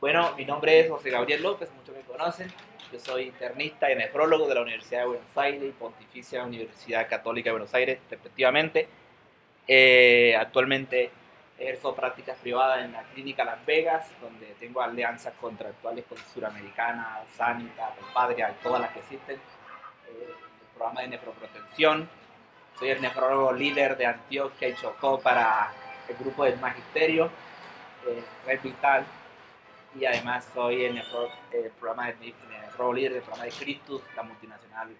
Bueno, mi nombre es José Gabriel López, muchos me conocen. Yo soy internista y nefrólogo de la Universidad de Buenos Aires y Pontificia Universidad Católica de Buenos Aires, respectivamente. Actualmente ejerzo prácticas privadas en la Clínica Las Vegas, donde tengo alianzas contractuales con Suramericana, Sanita, Patria y todas las que existen. El programa de nefroprotección. Soy el nefrólogo líder de Antioquia y Chocó para el grupo del Magisterio, Red Vital. Y además soy el programa de nefrólogo líder del programa de Cristus, la multinacional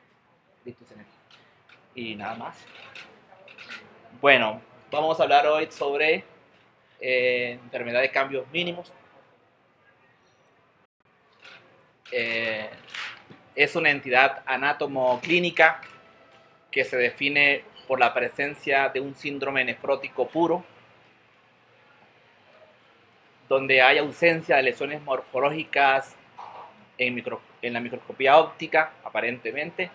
Cristus Energy. Y nada más. Bueno, vamos a hablar hoy sobre enfermedad de cambios mínimos. Es una entidad anátomo-clínica que se define por la presencia de un síndrome nefrótico puro, donde hay ausencia de lesiones morfológicas en la microscopía óptica, aparentemente.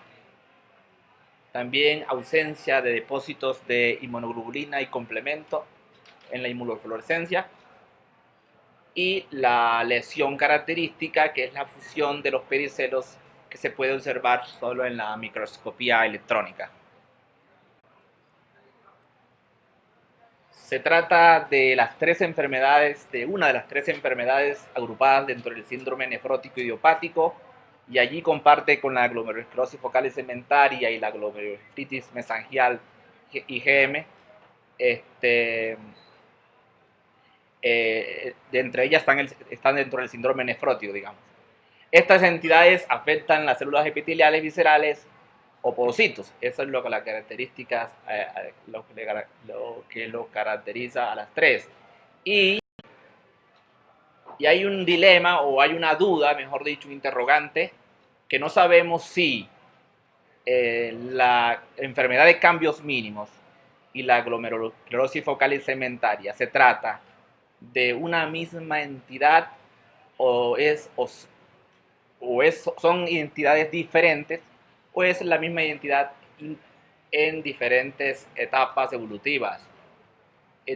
También ausencia de depósitos de inmunoglobulina y complemento en la inmunofluorescencia. Y la lesión característica, que es la fusión de los pericelos, que se puede observar solo en la microscopía electrónica. Se trata de una de las tres enfermedades agrupadas dentro del síndrome nefrótico idiopático, y allí comparte con la glomerulosclerosis focal y segmentaria y la glomerulonefritis mesangial IgM. Entre ellas están dentro del síndrome nefrótico, digamos. Estas entidades afectan las células epiteliales viscerales o podocitos. Eso es lo que las características, lo que lo caracteriza a las tres. Y hay un dilema, o hay una duda, mejor dicho, un interrogante, que no sabemos si la enfermedad de cambios mínimos y la glomerulosclerosis focal y segmentaria se trata de una misma entidad o son entidades diferentes, o es la misma identidad en diferentes etapas evolutivas.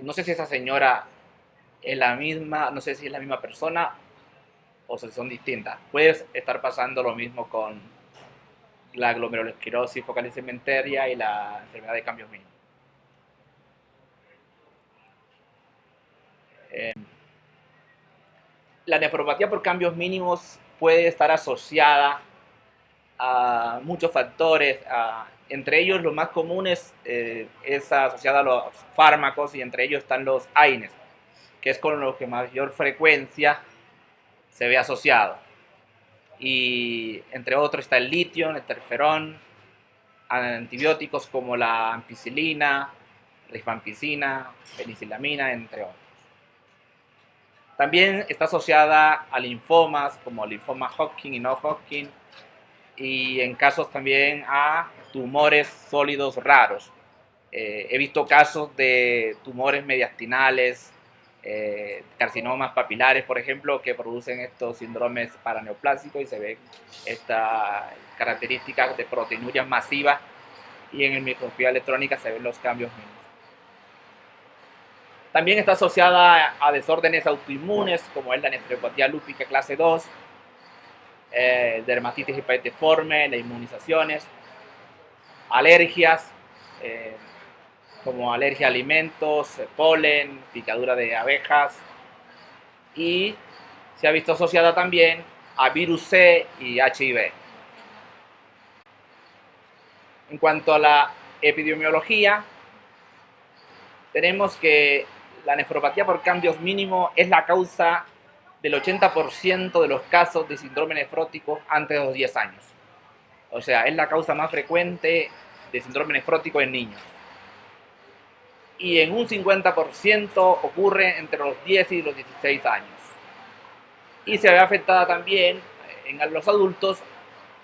No sé si esa señora es la misma, no sé si es la misma persona o si son distintas. Puede estar pasando lo mismo con la glomerulosclerosis focal y segmentaria y la enfermedad de cambios mínimos. La nefropatía por cambios mínimos puede estar asociada a muchos factores, entre ellos los más comunes es asociada a los fármacos, y entre ellos están los AINES, que es con los que mayor frecuencia se ve asociado. Y entre otros está el litio, el interferón, antibióticos como la ampicilina, rifampicina, penicilamina, entre otros. También está asociada a linfomas como linfoma Hodgkin y no Hodgkin, y en casos también a tumores sólidos raros. He visto casos de tumores mediastinales, carcinomas papilares, por ejemplo, que producen estos síndromes paraneoplásicos, y se ven estas características de proteinurias masivas, y en el microscopía electrónica se ven los cambios mínimos. También está asociada a desórdenes autoinmunes como es la nefropatía lúpica clase 2, dermatitis hepatiforme, las inmunizaciones, alergias, como alergia a alimentos, polen, picadura de abejas, y se ha visto asociada también a virus C y HIV. En cuanto a la epidemiología, tenemos que la nefropatía por cambios mínimos es la causa del 80% de los casos de síndrome nefrótico antes de los 10 años. O sea, es la causa más frecuente de síndrome nefrótico en niños. Y en un 50% ocurre entre los 10 y los 16 años. Y se ve afectada también en los adultos,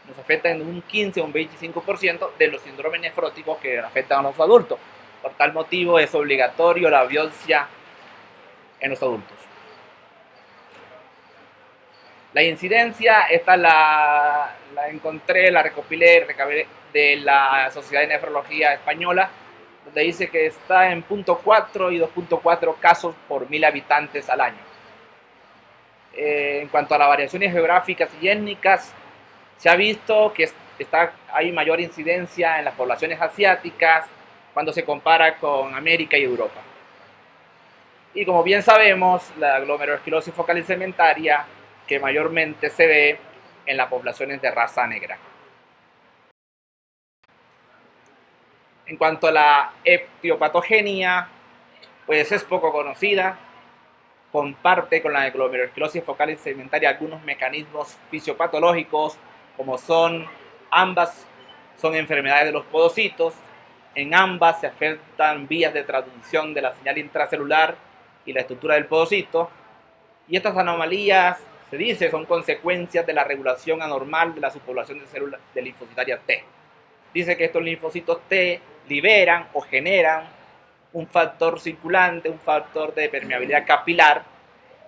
nos afecta en un 15 o un 25% de los síndromes nefróticos que afectan a los adultos. Por tal motivo es obligatorio la biopsia en los adultos. La incidencia, esta la encontré, la recopilé de la Sociedad de Nefrología Española, donde dice que está en 0.4 y 2.4 casos por 1000 habitantes al año. En cuanto a las variaciones geográficas y étnicas, se ha visto que hay mayor incidencia en las poblaciones asiáticas cuando se compara con América y Europa. Y como bien sabemos, la glomerulosclerosis focal y segmentaria que mayormente se ve en las poblaciones de raza negra. En cuanto a la etiopatogenia, pues es poco conocida, comparte con la glomerulosclerosis focal y segmentaria algunos mecanismos fisiopatológicos, como ambas son enfermedades de los podocitos, en ambas se afectan vías de transducción de la señal intracelular y la estructura del podocito, y estas anomalías, se dice, son consecuencias de la regulación anormal de la subpoblación de células de linfocitaria T. Dice que estos linfocitos T liberan o generan un factor circulante, un factor de permeabilidad capilar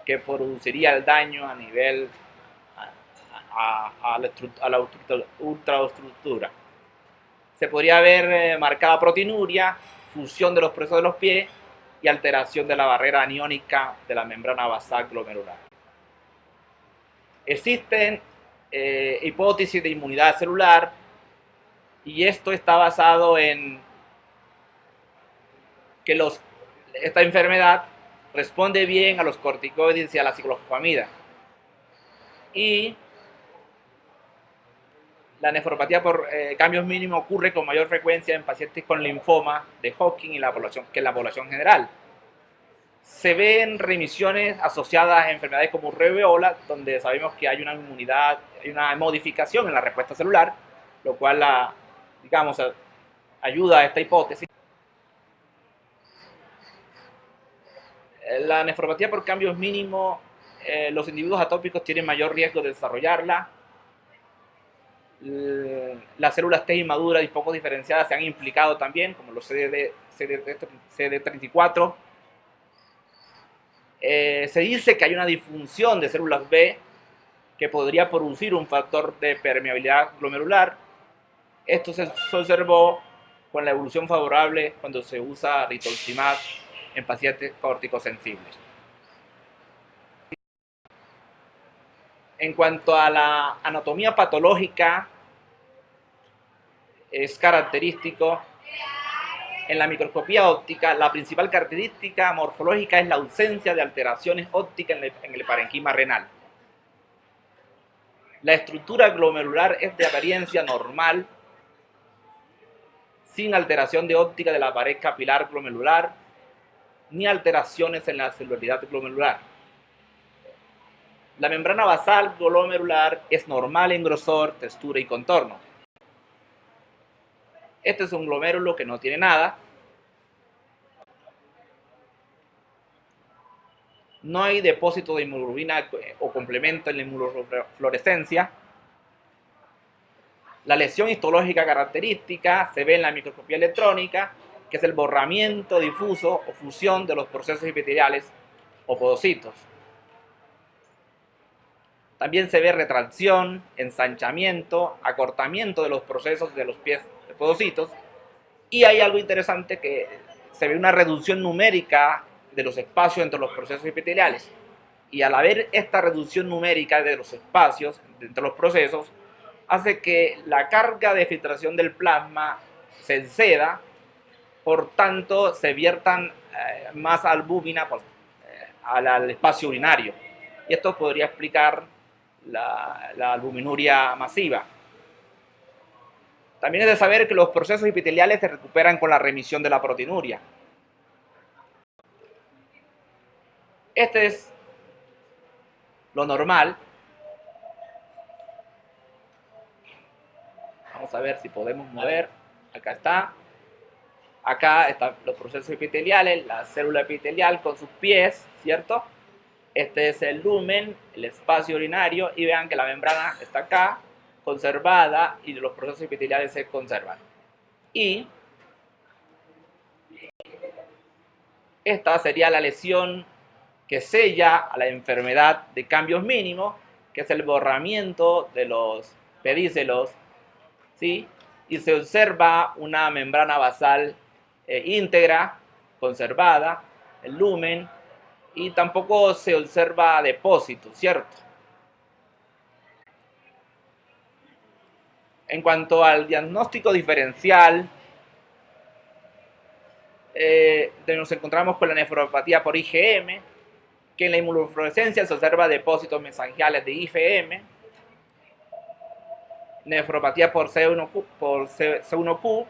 que produciría el daño a nivel a la ultraestructura. Se podría ver marcada proteinuria, fusión de los procesos de los pies y alteración de la barrera aniónica de la membrana basal glomerular. Existen hipótesis de inmunidad celular y esto está basado en que esta enfermedad responde bien a los corticoides y a la ciclofosfamida. Y la nefropatía por cambios mínimos ocurre con mayor frecuencia en pacientes con linfoma de Hodgkin que en la población general. Se ven remisiones asociadas a enfermedades como rubeola, donde sabemos que hay una inmunidad, hay una modificación en la respuesta celular, lo cual ayuda a esta hipótesis. La nefropatía por cambios mínimos, los individuos atópicos tienen mayor riesgo de desarrollarla. Las células T inmaduras y poco diferenciadas se han implicado también, como los CD34. Se dice que hay una disfunción de células B que podría producir un factor de permeabilidad glomerular. Esto se observó con la evolución favorable cuando se usa rituximab en pacientes corticosensibles. En cuanto a la anatomía patológica, es característico en la microscopía óptica, la principal característica morfológica es la ausencia de alteraciones ópticas en el parenquima renal. La estructura glomerular es de apariencia normal, sin alteración de óptica de la pared capilar glomerular, ni alteraciones en la celularidad glomerular. La membrana basal glomerular es normal en grosor, textura y contorno. Este es un glomérulo que no tiene nada. No hay depósito de hemoglobina o complemento en la inmunofluorescencia. La lesión histológica característica se ve en la microscopía electrónica, que es el borramiento difuso o fusión de los procesos epiteliales o podocitos. También se ve retracción, ensanchamiento, acortamiento de los procesos de los pies de podocitos. Y hay algo interesante, que se ve una reducción numérica de los espacios entre los procesos epiteliales. Y al haber esta reducción numérica de los espacios entre los procesos, hace que la carga de filtración del plasma se exceda, por tanto se viertan más albúmina al espacio urinario. Y esto podría explicar la albuminuria masiva. También es de saber que los procesos epiteliales se recuperan con la remisión de la proteinuria. Este es lo normal. Vamos a ver si podemos mover. Acá está. Acá están los procesos epiteliales, la célula epitelial con sus pies, ¿cierto? Este es el lumen, el espacio urinario, y vean que la membrana está acá, conservada, y los procesos epiteliales se conservan. Y esta sería la lesión que sella a la enfermedad de cambios mínimos, que es el borramiento de los pedícelos, ¿sí? Y se observa una membrana basal íntegra, conservada, el lumen, y tampoco se observa depósito, ¿cierto? En cuanto al diagnóstico diferencial, nos encontramos con la nefropatía por IgM, que en la inmunofluorescencia se observa depósitos mesangiales de IgM, nefropatía por C1Q,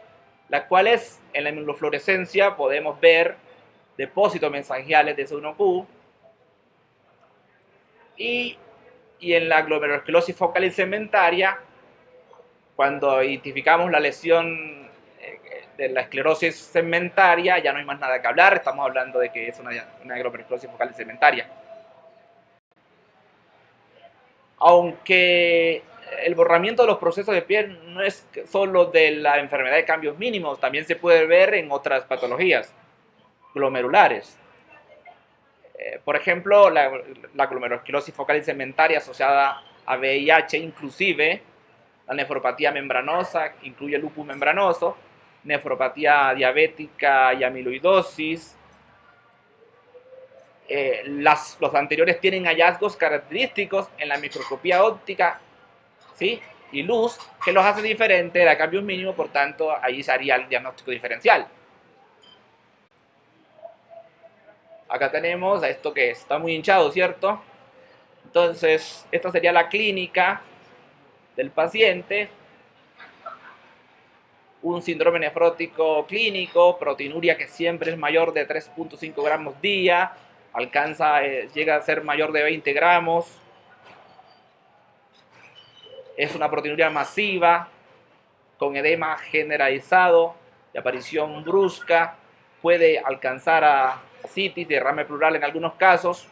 las cuales en la inmunofluorescencia podemos ver depósitos mesangiales de C1Q, y en la glomerulosclerosis focal y segmentaria, cuando identificamos la lesión de la esclerosis segmentaria, ya no hay más nada que hablar, estamos hablando de que es una glomerulosclerosis focal y segmentaria. Aunque el borramiento de los procesos de piel no es solo de la enfermedad de cambios mínimos, también se puede ver en otras patologías glomerulares. Por ejemplo, la glomerulosclerosis focal y segmentaria asociada a VIH, inclusive la nefropatía membranosa, incluye el lupus membranoso, nefropatía diabética y amiloidosis. Los anteriores tienen hallazgos característicos en la microscopía óptica, ¿sí?, y luz, que los hace diferentes a cambios mínimos, por tanto, ahí se haría el diagnóstico diferencial. Acá tenemos a esto que está muy hinchado, ¿cierto? Entonces, esta sería la clínica del paciente. Un síndrome nefrótico clínico, proteinuria que siempre es mayor de 3.5 gramos día, llega a ser mayor de 20 gramos. Es una proteinuria masiva, con edema generalizado, de aparición brusca, puede alcanzar a citis, derrame pleural en algunos casos.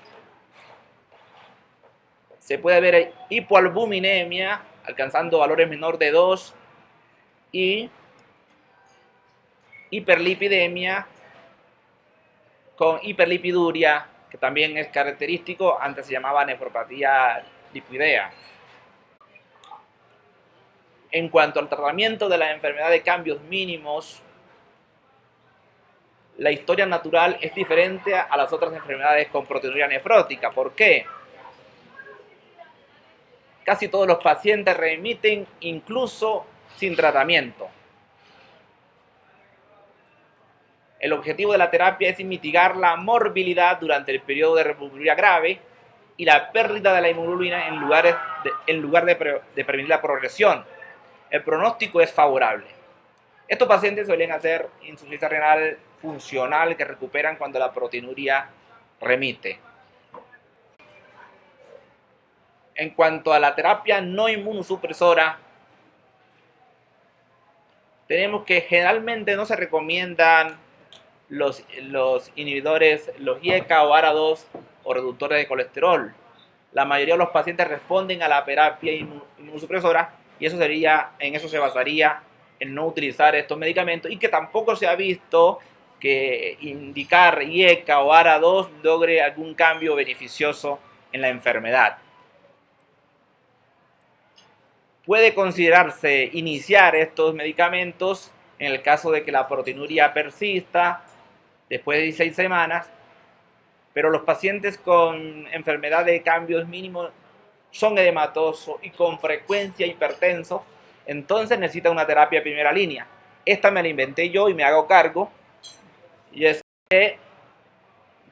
Se puede ver hipoalbuminemia, alcanzando valores menor de 2, y hiperlipidemia con hiperlipiduria, que también es característico, antes se llamaba nefropatía lipidea. En cuanto al tratamiento de la enfermedad de cambios mínimos, la historia natural es diferente a las otras enfermedades con proteinuria nefrótica. ¿Por qué? Casi todos los pacientes remiten incluso sin tratamiento. El objetivo de la terapia es mitigar la morbilidad durante el periodo de reproductividad grave y la pérdida de la inmunoglobulina en lugar de prevenir la progresión. El pronóstico es favorable. Estos pacientes suelen hacer insuficiencia renal funcional que recuperan cuando la proteinuria remite. En cuanto a la terapia no inmunosupresora, tenemos que generalmente no se recomiendan los inhibidores, los IECA o ARA2 o reductores de colesterol. La mayoría de los pacientes responden a la terapia inmunosupresora, y en eso se basaría en no utilizar estos medicamentos, y que tampoco se ha visto que indicar IECA o ARA2 logre algún cambio beneficioso en la enfermedad. Puede considerarse iniciar estos medicamentos en el caso de que la proteinuria persista después de 16 semanas, pero los pacientes con enfermedad de cambios mínimos son edematosos y con frecuencia hipertensos, entonces necesitan una terapia de primera línea. Esta me la inventé yo y me hago cargo, y es que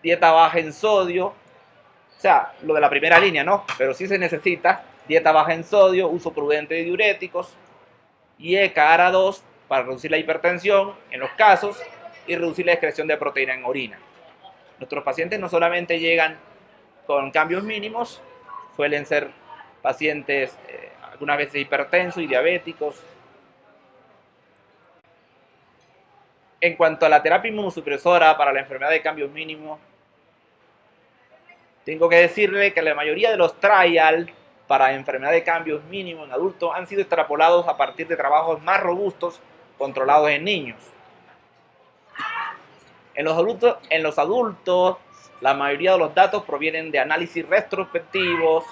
dieta baja en sodio, o sea, lo de la primera línea, ¿no? Pero sí se necesita dieta baja en sodio, uso prudente de diuréticos, y ECA-ARA2 para reducir la hipertensión en los casos y reducir la excreción de proteína en orina. Nuestros pacientes no solamente llegan con cambios mínimos, suelen ser pacientes algunas veces hipertensos y diabéticos. En cuanto a la terapia inmunosupresora para la enfermedad de cambios mínimos, tengo que decirle que la mayoría de los trials para enfermedad de cambios mínimos en adultos han sido extrapolados a partir de trabajos más robustos controlados en niños. En los adultos, la mayoría de los datos provienen de análisis retrospectivos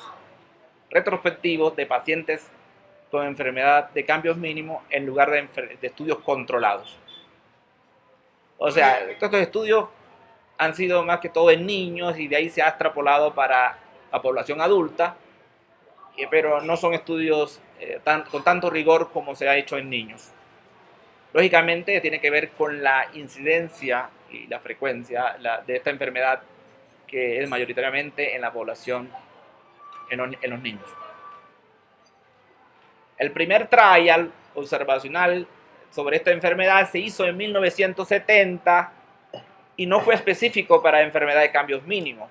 de pacientes con enfermedad de cambios mínimos en lugar de estudios controlados. O sea, estos estudios han sido más que todo en niños y de ahí se ha extrapolado para la población adulta, pero no son estudios con tanto rigor como se ha hecho en niños. Lógicamente tiene que ver con la incidencia y la frecuencia de esta enfermedad, que es mayoritariamente en la población, en los niños. El primer trial observacional sobre esta enfermedad se hizo en 1970 y no fue específico para enfermedad de cambios mínimos.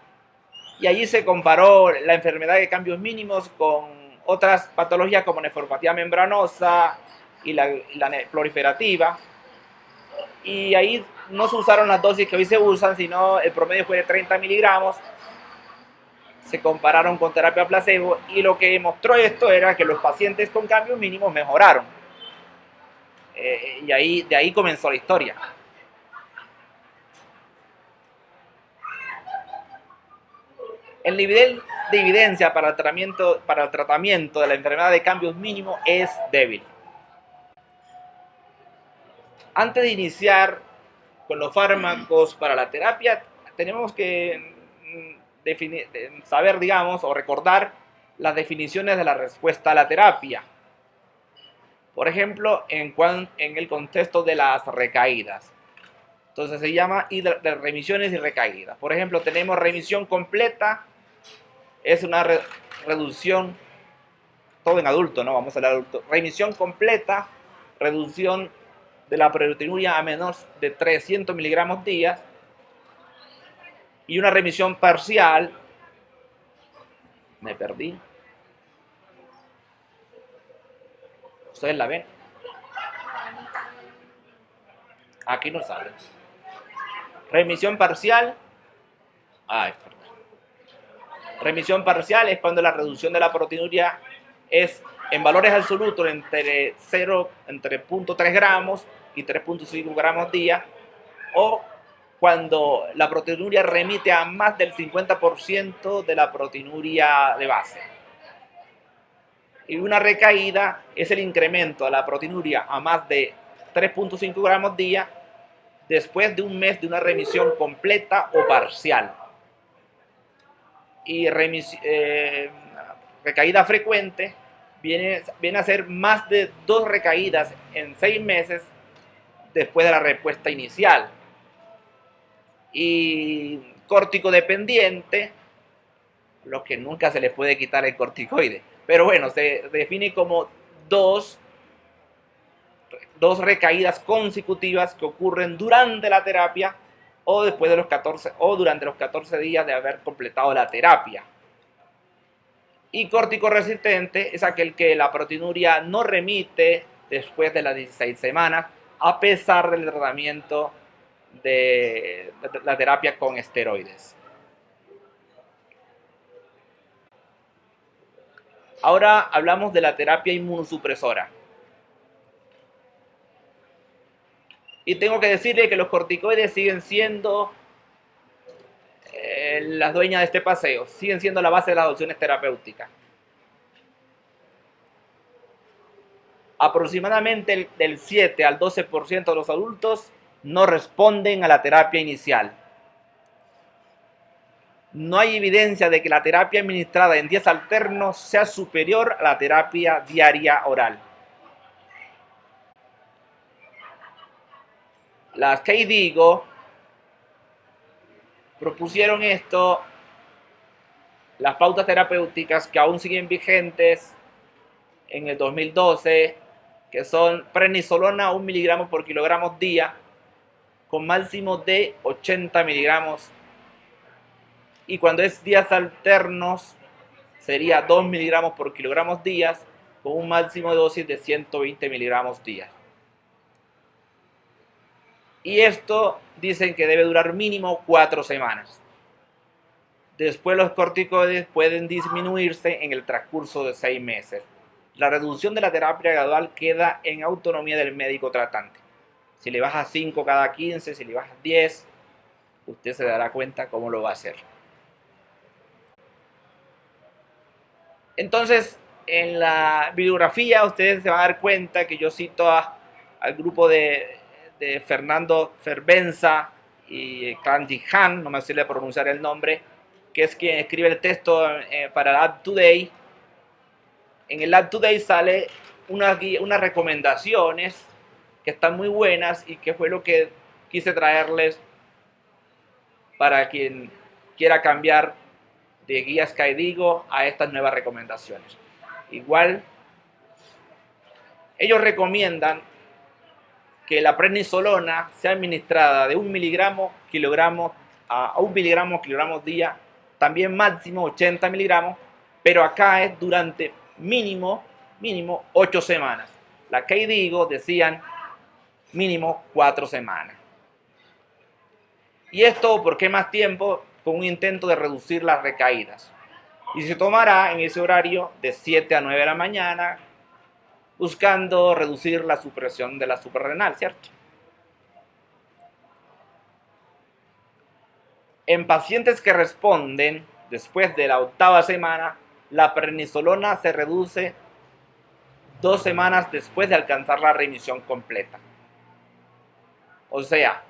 Y allí se comparó la enfermedad de cambios mínimos con otras patologías como nefropatía membranosa y la proliferativa. Y ahí no se usaron las dosis que hoy se usan, sino el promedio fue de 30 miligramos. Se compararon con terapia placebo y lo que mostró esto era que los pacientes con cambios mínimos mejoraron. Y de ahí comenzó la historia. El nivel de evidencia para el tratamiento de la enfermedad de cambios mínimos es débil. Antes de iniciar con los fármacos para la terapia, tenemos que saber, digamos, o recordar las definiciones de la respuesta a la terapia. Por ejemplo, en el contexto de las recaídas. Entonces se llama de remisiones y recaídas. Por ejemplo, tenemos remisión completa, es una reducción, todo en adulto, ¿no? Vamos a hablar de adulto. Remisión completa, reducción de la proteinuria a menos de 300 miligramos día. Y una remisión parcial, me perdí. ¿Ustedes la ven? Aquí no sale. Remisión parcial. Perdón. Remisión parcial es cuando la reducción de la proteinuria es en valores absolutos entre 0.3 gramos y 3.5 gramos día, o cuando la proteinuria remite a más del 50% de la proteinuria de base. Y una recaída es el incremento de la proteinuria a más de 3.5 gramos día después de un mes de una remisión completa o parcial. Y recaída frecuente viene a ser más de 2 recaídas en 6 meses después de la respuesta inicial. Y córtico dependiente, lo que nunca se le puede quitar el corticoide. Pero bueno, se define como dos recaídas consecutivas que ocurren durante la terapia o después de los 14 o durante los 14 días de haber completado la terapia. Y córtico resistente es aquel que la proteinuria no remite después de las 16 semanas a pesar del tratamiento de la terapia con esteroides. Ahora hablamos de la terapia inmunosupresora. Y tengo que decirle que los corticoides siguen siendo las dueñas de este paseo, siguen siendo la base de las opciones terapéuticas. Aproximadamente del 7 al 12% de los adultos no responden a la terapia inicial. No hay evidencia de que la terapia administrada en días alternos sea superior a la terapia diaria oral. Las KDIGO propusieron esto, las pautas terapéuticas que aún siguen vigentes en el 2012, que son prednisolona 1 miligramo por kilogramo día, con máximo de 80 miligramos. Y cuando es días alternos, sería 2 miligramos por kilogramo días, con un máximo de dosis de 120 miligramos día. Y esto dicen que debe durar mínimo 4 semanas. Después los corticoides pueden disminuirse en el transcurso de 6 meses. La reducción de la terapia gradual queda en autonomía del médico tratante. Si le bajas 5 cada 15, si le bajas 10, usted se dará cuenta cómo lo va a hacer. Entonces, en la bibliografía ustedes se van a dar cuenta que yo cito al grupo de Fernando Fervenza y Kanji Han, no me sé pronunciar el nombre, que es quien escribe el texto para el App Today. En el App Today sale unas recomendaciones que están muy buenas y que fue lo que quise traerles para quien quiera cambiar de guías Caidigo a estas nuevas recomendaciones. Igual, ellos recomiendan que la prednisolona sea administrada de 1 miligramo kilogramo a 1 miligramo kilogramo día, también máximo 80 miligramos, pero acá es durante mínimo 8 semanas. La Caidigo decían mínimo 4 semanas. Y esto, ¿por qué más tiempo? Con un intento de reducir las recaídas. Y se tomará en ese horario de 7 a 9 de la mañana, buscando reducir la supresión de la suprarrenal, ¿cierto? En pacientes que responden después de la 8ª semana, la prednisolona se reduce 2 semanas después de alcanzar la remisión completa. O sea,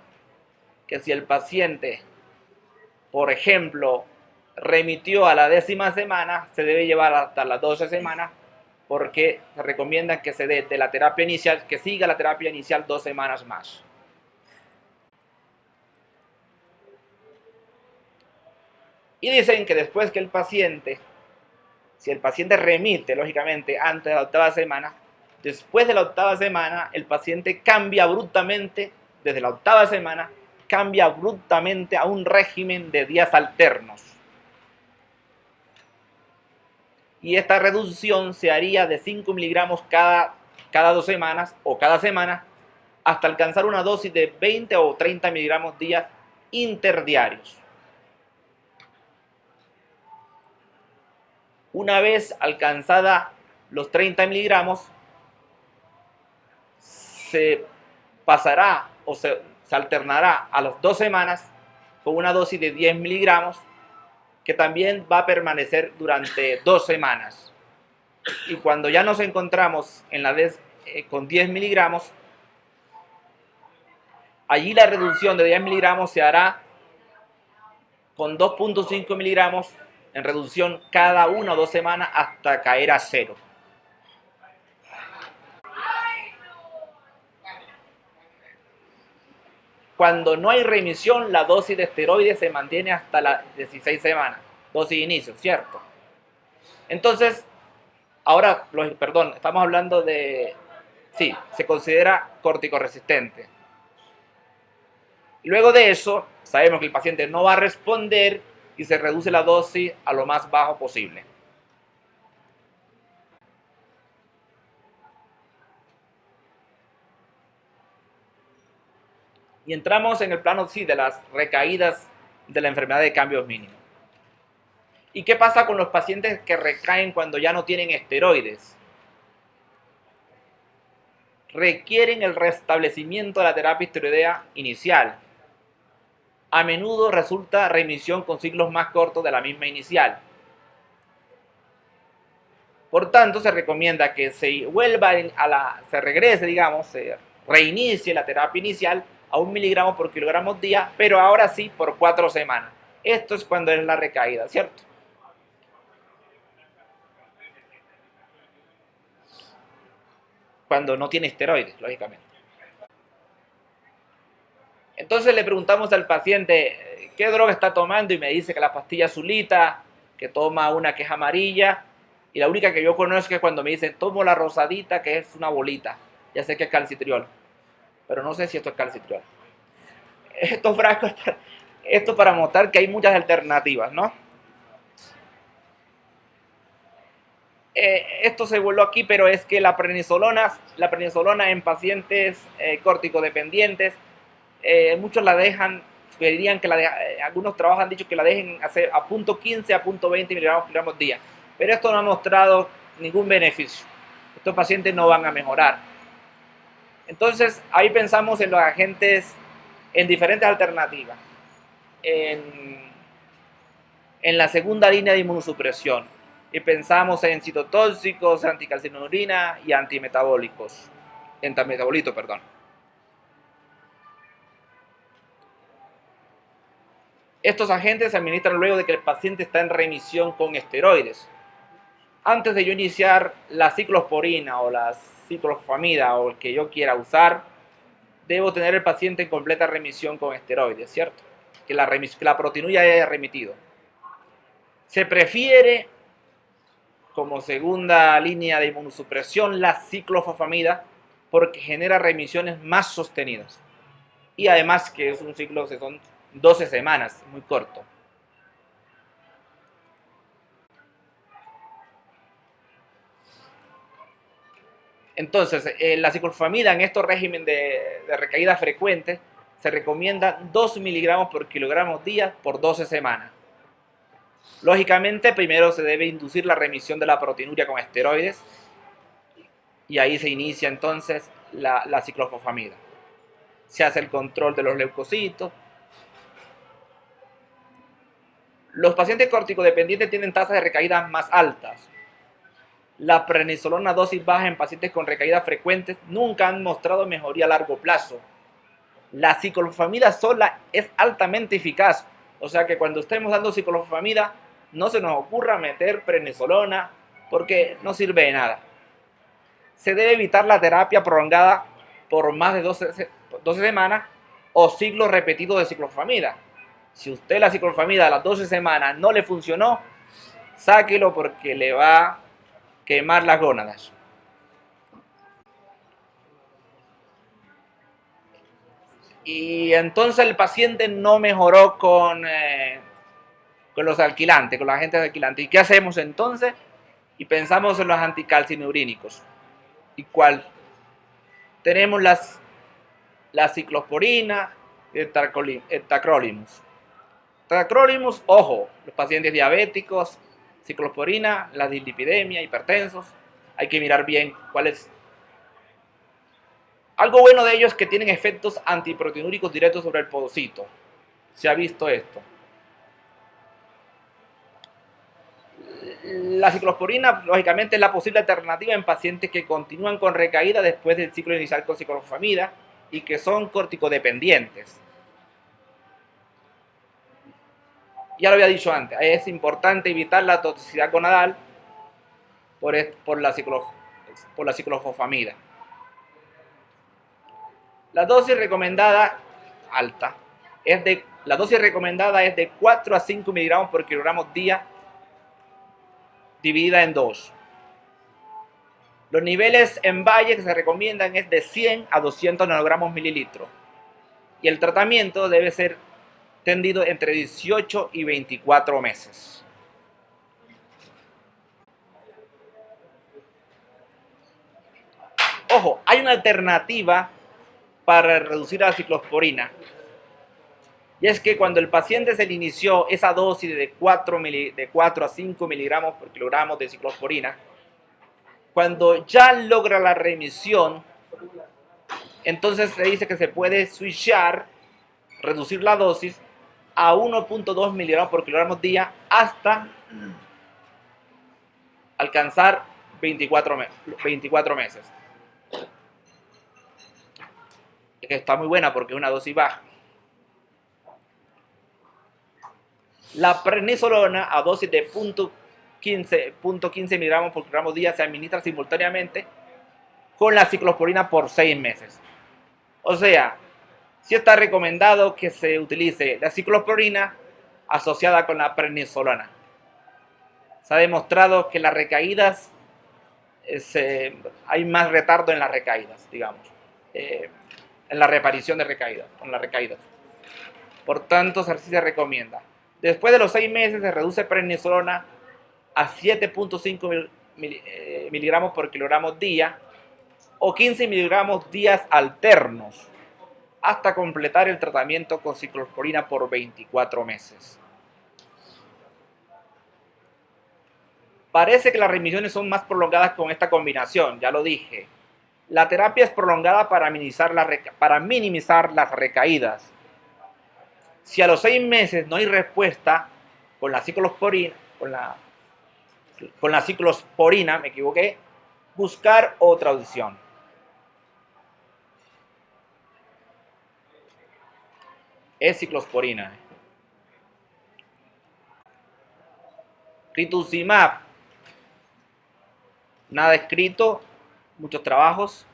que si el paciente, por ejemplo, remitió a la 10ª semana, se debe llevar hasta las 12 semanas, porque se recomienda que se dé de la terapia inicial, que siga la terapia inicial 2 semanas más. Y dicen que después que el paciente, si el paciente remite, lógicamente, antes de la 8ª semana, después de la 8ª semana, el paciente cambia abruptamente, desde la 8ª semana, cambia abruptamente a un régimen de días alternos. Y esta reducción se haría de 5 miligramos cada 2 semanas o cada semana, hasta alcanzar una dosis de 20 o 30 miligramos días interdiarios. Una vez alcanzada los 30 miligramos, se pasará o se alternará a las 2 semanas con una dosis de 10 miligramos, que también va a permanecer durante 2 semanas. Y cuando ya nos encontramos en la vez con 10 miligramos, allí la reducción de 10 miligramos se hará con 2.5 miligramos en reducción cada 1 o 2 semanas hasta caer a 0. Cuando no hay remisión, la dosis de esteroides se mantiene hasta las 16 semanas, dosis de inicio, ¿cierto? Entonces, ahora, perdón, estamos hablando de, sí, se considera corticoresistente. Luego de eso, sabemos que el paciente no va a responder y se reduce la dosis a lo más bajo posible. Y entramos en el plano, sí, de las recaídas de la enfermedad de cambios mínimos. ¿Y qué pasa con los pacientes que recaen cuando ya no tienen esteroides? Requieren el restablecimiento de la terapia esteroidea inicial. A menudo resulta remisión con ciclos más cortos de la misma inicial. Por tanto, se recomienda que se regrese, digamos, se reinicie la terapia inicial a 1 miligramo por kilogramo día, pero ahora sí por 4 semanas. Esto es cuando es la recaída, ¿cierto? Cuando no tiene esteroides, lógicamente. Entonces le preguntamos al paciente qué droga está tomando y me dice que la pastilla azulita, que toma una que es amarilla, y la única que yo conozco es cuando me dicen tomo la rosadita, que es una bolita. Ya sé que es calcitriol, pero no sé si esto es calcitriol. Estos frascos, esto para mostrar que hay muchas alternativas, ¿no? Esto se volvió aquí, pero es que la prednisolona en pacientes córticodependientes, muchos la dejan, sugerirían que algunos trabajos han dicho que la dejen hacer a 0.15 a 0.20 miligramos día, pero esto no ha mostrado ningún beneficio. Estos pacientes no van a mejorar. Entonces, ahí pensamos en los agentes, en diferentes alternativas, en la segunda línea de inmunosupresión. Y pensamos en citotóxicos, anticalcinurina y antimetabolitos, perdón. Estos agentes se administran luego de que el paciente está en remisión con esteroides. Antes de yo iniciar la ciclosporina o la ciclofamida o el que yo quiera usar, debo tener el paciente en completa remisión con esteroides, ¿cierto? Que la proteinuria haya remitido. Se prefiere como segunda línea de inmunosupresión la ciclofosfamida porque genera remisiones más sostenidas. Y además que es un ciclo, son 12 semanas, muy corto. Entonces, la ciclofosfamida en estos regímenes de recaída frecuente se recomienda 2 miligramos por kilogramo día por 12 semanas. Lógicamente, primero se debe inducir la remisión de la proteinuria con esteroides y ahí se inicia entonces la ciclofosfamida. Se hace el control de los leucocitos. Los pacientes corticodependientes tienen tasas de recaídas más altas. La prednisolona dosis baja en pacientes con recaídas frecuentes nunca han mostrado mejoría a largo plazo. La ciclofosfamida sola es altamente eficaz, o sea que cuando estemos dando ciclofosfamida no se nos ocurra meter prednisolona porque no sirve de nada. Se debe evitar la terapia prolongada por más de 12 semanas o ciclos repetidos de ciclofosfamida. Si usted la ciclofosfamida a las 12 semanas no le funcionó, sáquelo porque le va a quemar las gónadas. Y entonces el paciente no mejoró con los alquilantes, con los agentes alquilantes. ¿Y qué hacemos entonces? Y pensamos en los anticalcinurínicos. ¿Y cuál? Tenemos la ciclosporina y el tacrolimus. Tacrolimus, ojo, los pacientes diabéticos, ciclosporina, la dislipidemia, hipertensos. Hay que mirar bien cuál es. Algo bueno de ellos es que tienen efectos antiproteinúricos directos sobre el podocito. Se ha visto esto. La ciclosporina, lógicamente, es la posible alternativa en pacientes que continúan con recaída después del ciclo inicial con ciclofosfamida y que son corticodependientes. Ya lo había dicho antes, es importante evitar la toxicidad gonadal por la ciclofosfamida. La dosis recomendada alta la dosis recomendada es de 4 a 5 miligramos por kilogramo día dividida en 2. Los niveles en valle que se recomiendan es de 100 a 200 nanogramos mililitros. Y el tratamiento debe ser tendido entre 18 y 24 meses. Ojo, hay una alternativa para reducir la ciclosporina. Y es que cuando el paciente se le inició esa dosis de 4 a 5 miligramos por kilogramo de ciclosporina, cuando ya logra la remisión, entonces se dice que se puede switchar, reducir la dosis a 1.2 miligramos por kilogramo día hasta alcanzar 24 meses. Es que está muy buena porque es una dosis baja. La prednisolona a dosis de 0.15 miligramos por kilogramo día se administra simultáneamente con la ciclosporina por 6 meses. O sea, sí está recomendado que se utilice la ciclosporina asociada con la prednisolona. Se ha demostrado que las recaídas, hay más retardo en las recaídas, digamos, en la reparición de recaídas, con las recaídas. Por tanto, sí se recomienda. Después de los 6 meses se reduce prednisolona a 7.5 miligramos por kilogramo día o 15 miligramos días alternos hasta completar el tratamiento con ciclosporina por 24 meses. Parece que las remisiones son más prolongadas con esta combinación, ya lo dije. La terapia es prolongada para minimizar las recaídas. Si a los 6 meses no hay respuesta con la ciclosporina, me equivoqué, buscar otra opción. Es ciclosporina. Rituximab, nada escrito, muchos trabajos.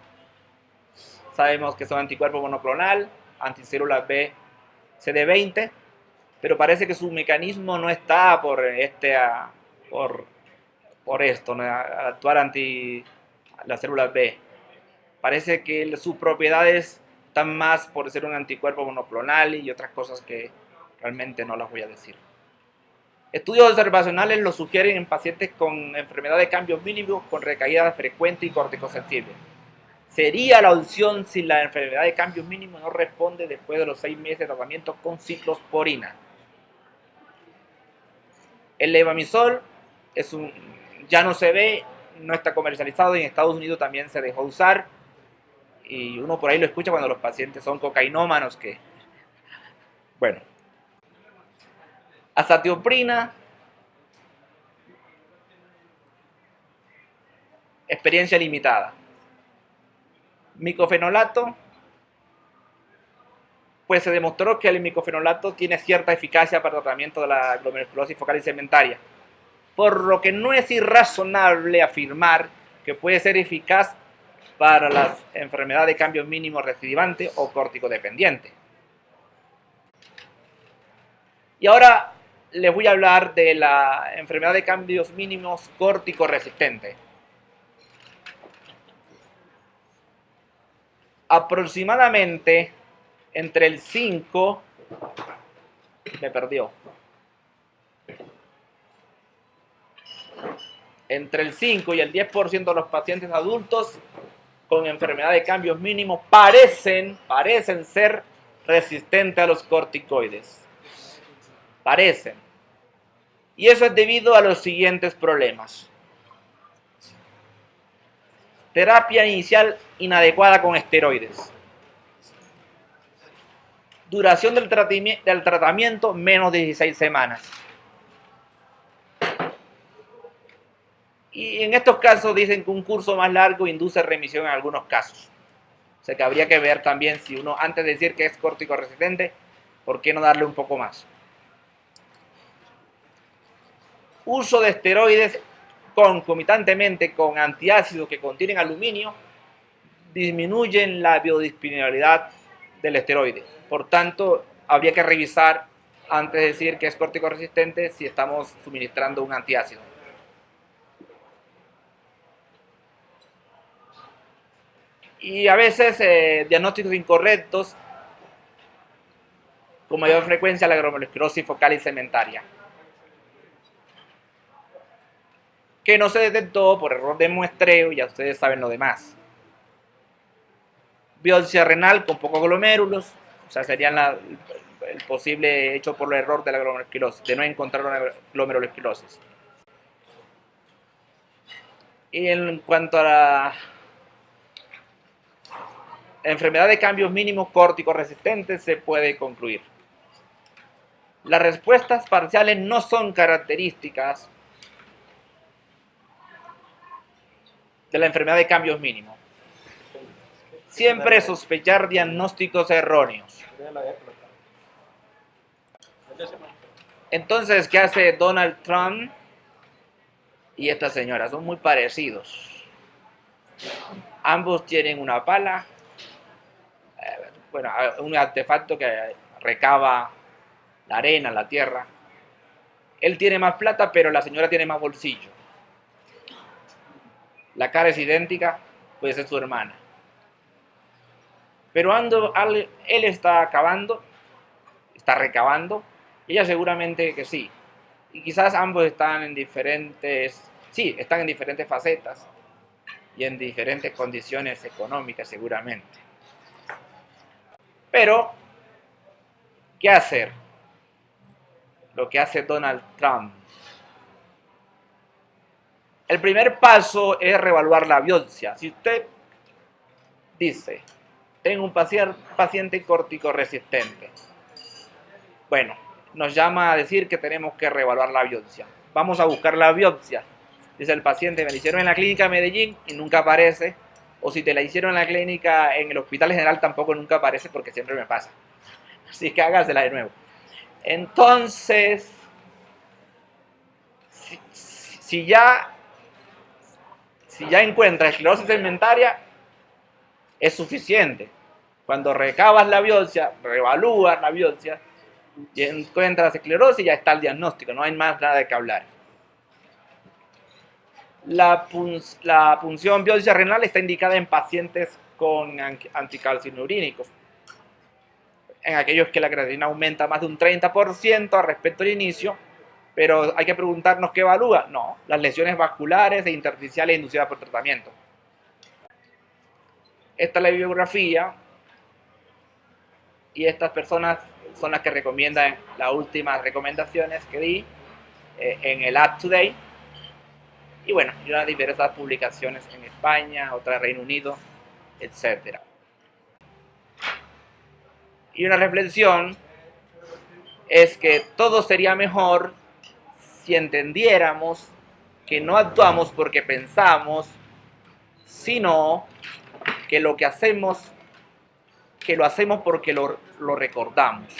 Sabemos que son anticuerpo monoclonal, anticélulas B CD20, pero parece que su mecanismo no está por esto, ¿no? Actuar anti las células B. Parece que sus propiedades están más por ser un anticuerpo monoclonal y otras cosas que realmente no las voy a decir. Estudios observacionales lo sugieren en pacientes con enfermedad de cambios mínimos, con recaída frecuente y corticosensible. Sería la opción si la enfermedad de cambios mínimos no responde después de los 6 meses de tratamiento con ciclosporina. El levamisol ya no se ve, no está comercializado y en Estados Unidos también se dejó usar. Y uno por ahí lo escucha cuando los pacientes son cocainómanos que... Bueno. Azatioprina. Experiencia limitada. Micofenolato. Pues se demostró que el micofenolato tiene cierta eficacia para el tratamiento de la glomerulosclerosis focal y segmentaria, por lo que no es irrazonable afirmar que puede ser eficaz para las enfermedades de cambio mínimo recidivante o córtico-dependiente. Y ahora les voy a hablar de la enfermedad de cambios mínimos córtico-resistente. Aproximadamente entre el 5, me perdió, entre el 5 y el 10% de los pacientes adultos con enfermedad de cambios mínimos parecen ser resistentes a los corticoides. Parecen. Y eso es debido a los siguientes problemas. Terapia inicial inadecuada con esteroides. Duración del tratamiento menos de 16 semanas. Y en estos casos dicen que un curso más largo induce remisión en algunos casos. O sea que habría que ver también si uno, antes de decir que es córtico resistente, ¿por qué no darle un poco más? Uso de esteroides concomitantemente con antiácidos que contienen aluminio disminuyen la biodisponibilidad del esteroide. Por tanto, habría que revisar antes de decir que es córtico resistente si estamos suministrando un antiácido. Y a veces diagnósticos incorrectos, con mayor frecuencia la glomerulosclerosis focal y segmentaria, que no se detectó por error de muestreo y ya ustedes saben lo demás. Biopsia renal con pocos glomérulos, o sea, serían el posible hecho por el error de la glomerulosclerosis, de no encontrar una glomerulosclerosis. Y en cuanto a la enfermedad de cambios mínimos córticos resistentes, se puede concluir. Las respuestas parciales no son características de la enfermedad de cambios mínimos. Siempre sospechar diagnósticos erróneos. Entonces, ¿qué hace Donald Trump y esta señora? Son muy parecidos. Ambos tienen una pala, un artefacto que recaba la arena, la tierra. Él tiene más plata, pero la señora tiene más bolsillo. La cara es idéntica, puede ser su hermana. Pero él está recabando, y ella seguramente que sí. Y quizás ambos están en diferentes facetas y en diferentes condiciones económicas seguramente. Pero, ¿qué hacer? Lo que hace Donald Trump. El primer paso es reevaluar la biopsia. Si usted dice, tengo un paciente córtico resistente, bueno, nos llama a decir que tenemos que reevaluar la biopsia. Vamos a buscar la biopsia. Dice el paciente, me la hicieron en la clínica de Medellín y nunca aparece. O si te la hicieron en la clínica, en el hospital general, tampoco nunca aparece porque siempre me pasa. Así que hágasela de nuevo. Entonces, Si ya encuentras esclerosis segmentaria, es suficiente. Cuando recabas la biopsia, reevalúas la biopsia y encuentras esclerosis, ya está el diagnóstico, no hay más nada de que hablar. La punción biopsia renal está indicada en pacientes con anticalcinurínicos, en aquellos que la creatinina aumenta más de un 30% respecto al inicio, pero hay que preguntarnos qué evalúa. No, las lesiones vasculares e intersticiales inducidas por tratamiento. Esta es la bibliografía y estas personas son las que recomiendan las últimas recomendaciones que di en el Up to Date. Y bueno, y unas diversas publicaciones en España, otras en Reino Unido, etc. Y una reflexión es que todo sería mejor si entendiéramos que no actuamos porque pensamos, sino que lo que hacemos, que lo hacemos porque lo recordamos.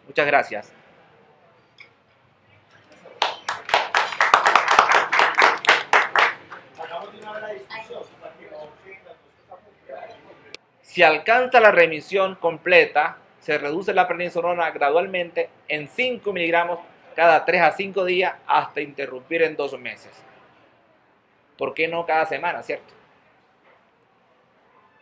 Muchas gracias. Si alcanza la remisión completa, se reduce la prednisona gradualmente en 5 miligramos cada 3 a 5 días hasta interrumpir en 2 meses. ¿Por qué no cada semana, cierto?